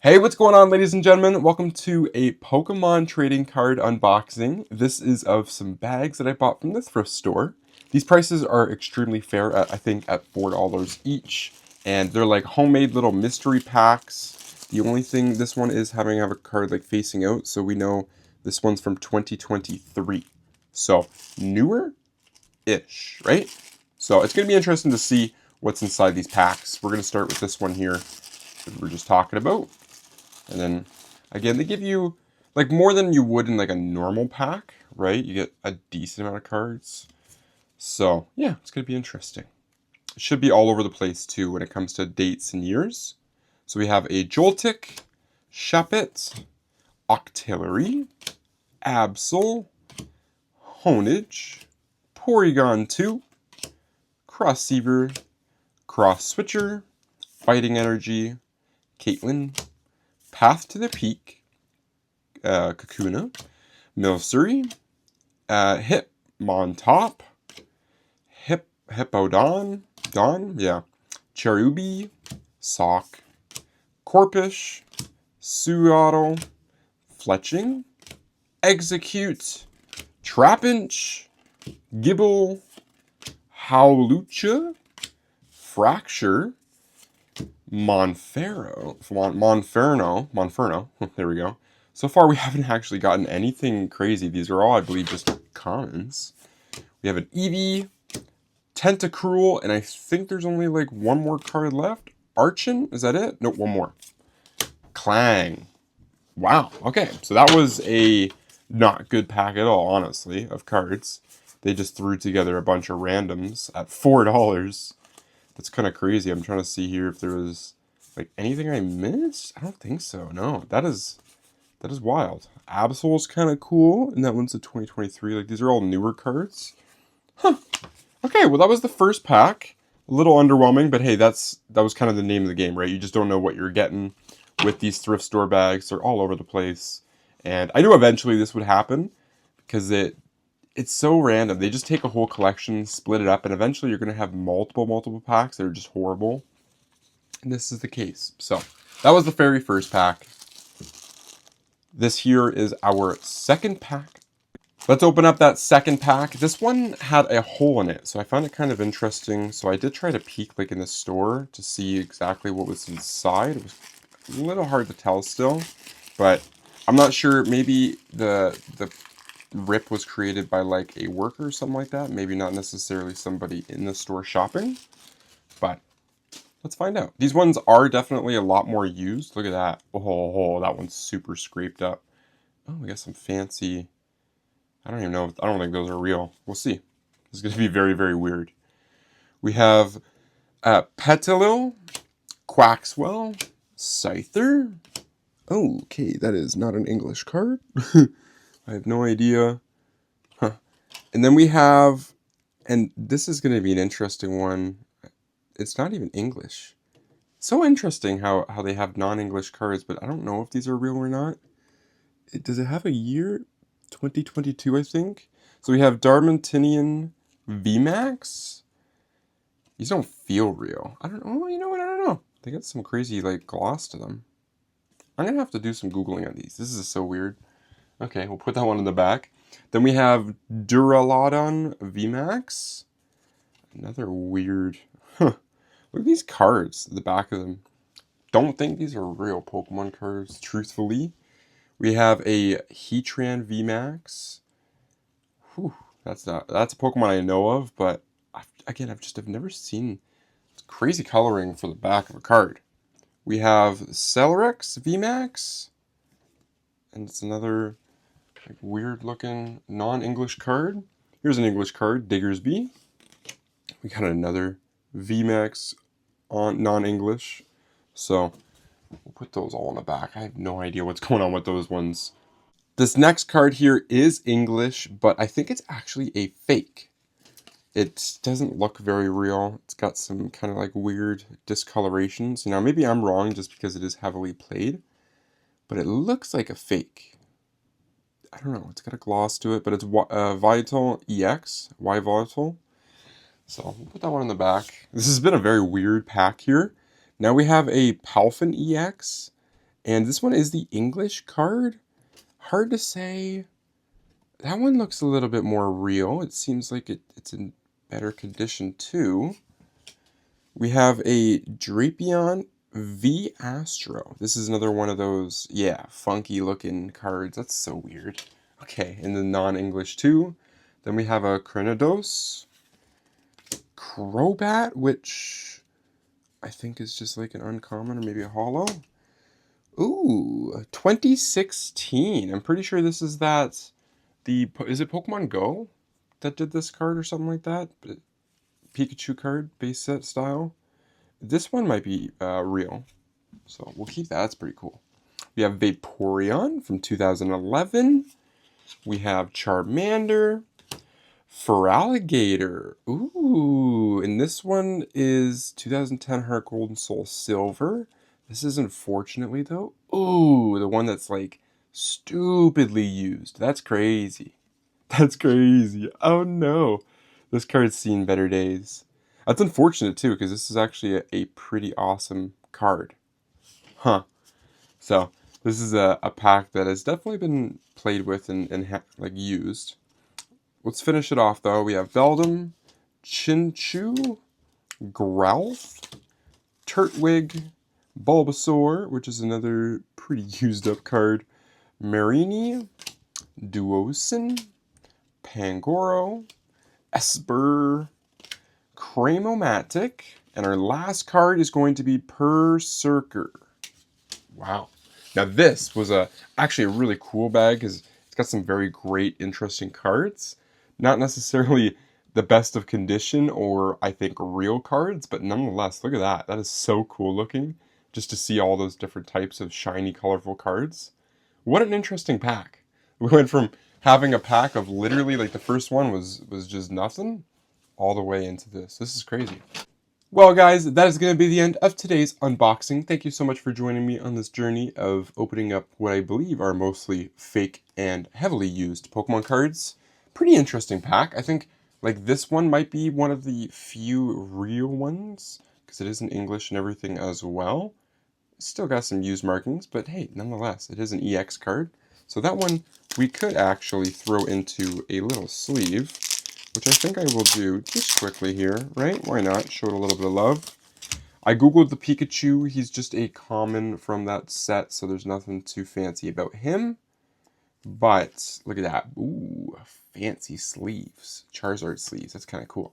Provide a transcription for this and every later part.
Hey, what's going on, ladies and gentlemen? Welcome to a Pokemon trading card unboxing. This is of some bags that I bought from the thrift store. These prices are extremely fair at, I think, at $4 each. And they're like homemade little mystery packs. The only thing this one is having a card like facing out, so we know this one's from 2023. So, newer-ish, right? So it's going to be interesting to see what's inside these packs. We're going to start with this one here that we're just talking about. And then, again, they give you, like, more than you would in, like, a normal pack, right? You get a decent amount of cards. So, yeah, it's going to be interesting. It should be all over the place, too, when it comes to dates and years. So we have a Joltik, Shuppet, Octillery, Absol, Honage, Porygon 2, Crossseaver, Cross Switcher, Fighting Energy, Caitlyn, Path to the Peak, Kakuna, Milcery, Hitmontop, Hippowdon, Cherubi, Sock, Corpish, Suotto, Fletching, Execute, Trapinch, Gibble, Howlucha, Fracture, Monferno, there we go. So far we haven't actually gotten anything crazy. These are all, I believe, just commons. We have an Eevee, Tentacruel, and I think there's only like one more card left. Archon, is that it? Nope, one more. Clang. Wow, okay, so that was a not good pack at all, honestly, of cards. They just threw together a bunch of randoms at $4. That's kind of crazy. I'm trying to see here if there was like anything I missed. I don't think so. No, that is wild. Absol's kind of cool, and that one's a 2023. Like, these are all newer cards. Huh. Okay, well, that was the first pack. A little underwhelming, but hey, that was kind of the name of the game, right? You just don't know what you're getting with these thrift store bags. They're all over the place, and I knew eventually this would happen because it's so random. They just take a whole collection, split it up, and eventually you're going to have multiple packs that are just horrible. And this is the case. So, that was the very first pack. This here is our second pack. Let's open up that second pack. This one had a hole in it, so I found it kind of interesting. So I did try to peek like in the store to see exactly what was inside. It was a little hard to tell still, but I'm not sure. Maybe the rip was created by like a worker or something like that. Maybe not necessarily somebody in the store shopping, but let's find out. These ones are definitely a lot more used. Look at that. Oh, that one's super scraped up. Oh, we got some fancy. I don't even know. I don't think those are real. We'll see. This is going to be very, very weird. We have Petilil, Quaxwell, Scyther. Oh, okay, that is not an English card. I have no idea. Huh. And then we have, and this is going to be an interesting one. It's not even English. So interesting how they have non-English cards, but I don't know if these are real or not. Does it have a year? 2022, I think. So we have Darmantinian VMAX. These don't feel real. I don't know. You know what? I don't know. They got some crazy like gloss to them. I'm going to have to do some Googling on these. This is so weird. Okay, we'll put that one in the back. Then we have Duraludon VMAX. Another weird. Huh. Look at these cards at the back of them. Don't think these are real Pokemon cards, truthfully. We have a Heatran VMAX. Whew, that's a Pokemon I know of, but I've never seen crazy coloring for the back of a card. We have Celerex VMAX, and it's another like, weird-looking non-English card. Here's an English card, Diggersby. We got another VMAX on non-English, so we'll put those all in the back. I have no idea what's going on with those ones. This next card here is English, but I think it's actually a fake. It doesn't look very real. It's got some kind of like weird discolorations. Now, maybe I'm wrong just because it is heavily played, but it looks like a fake. I don't know. It's got a gloss to it, but it's Vital EX, Y Vital. So we'll put that one in the back. This has been a very weird pack here. Now we have a Palfin EX, And this one is the English card. Hard to say. That one looks a little bit more real. It seems like it's in better condition too. We have a Drapion V Astro. This is another one of those, yeah, funky looking cards. That's so weird. Okay, in the non-English too. Then we have a Crenodos Crobat, which I think is just like an uncommon or maybe a holo. Ooh, 2016. I'm pretty sure this is that, is it Pokemon Go that did this card or something like that? Pikachu card, base set style. This one might be real, so we'll keep that. That's pretty cool. We have Vaporeon from 2011. We have Charmander, Feraligatr. Ooh, and this one is 2010 Heart Gold and Soul Silver. This is unfortunately though. Ooh, the one that's like stupidly used. That's crazy. That's crazy. Oh no. This card's seen better days. That's unfortunate too, because this is actually a pretty awesome card. Huh. So, this is a pack that has definitely been played with and like used. Let's finish it off though. We have Beldum, Chinchou, Growlithe, Turtwig, Bulbasaur, which is another pretty used up card, Marini, Duosin, Pangoro, Esper, Cramomatic, and our last card is going to be Berserker. Wow. Now this was actually a really cool bag because it's got some very great, interesting cards. Not necessarily the best of condition or, I think, real cards, but nonetheless, look at that. That is so cool looking, just to see all those different types of shiny, colorful cards. What an interesting pack. We went from having a pack of literally, like the first one was just nothing, all the way into this. This is crazy. Well guys, that is going to be the end of today's unboxing. Thank you so much for joining me on this journey of opening up what I believe are mostly fake and heavily used Pokemon cards. Pretty interesting pack. I think like this one might be one of the few real ones, because it is in English and everything as well. Still got some used markings, but hey, nonetheless, it is an EX card. So that one we could actually throw into a little sleeve, which I think I will do just quickly here, right? Why not? Show it a little bit of love. I googled the Pikachu. He's just a common from that set, so there's nothing too fancy about him. But look at that. Ooh, fancy sleeves. Charizard sleeves. That's kind of cool.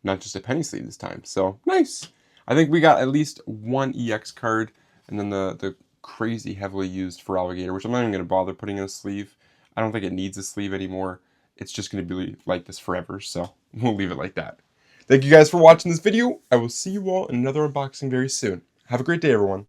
Not just a penny sleeve this time. So, nice. I think we got at least one EX card, and then the crazy heavily used Feraligatr, which I'm not even going to bother putting in a sleeve. I don't think it needs a sleeve anymore. It's just going to be like this forever, so we'll leave it like that. Thank you guys for watching this video. I will see you all in another unboxing very soon. Have a great day, everyone.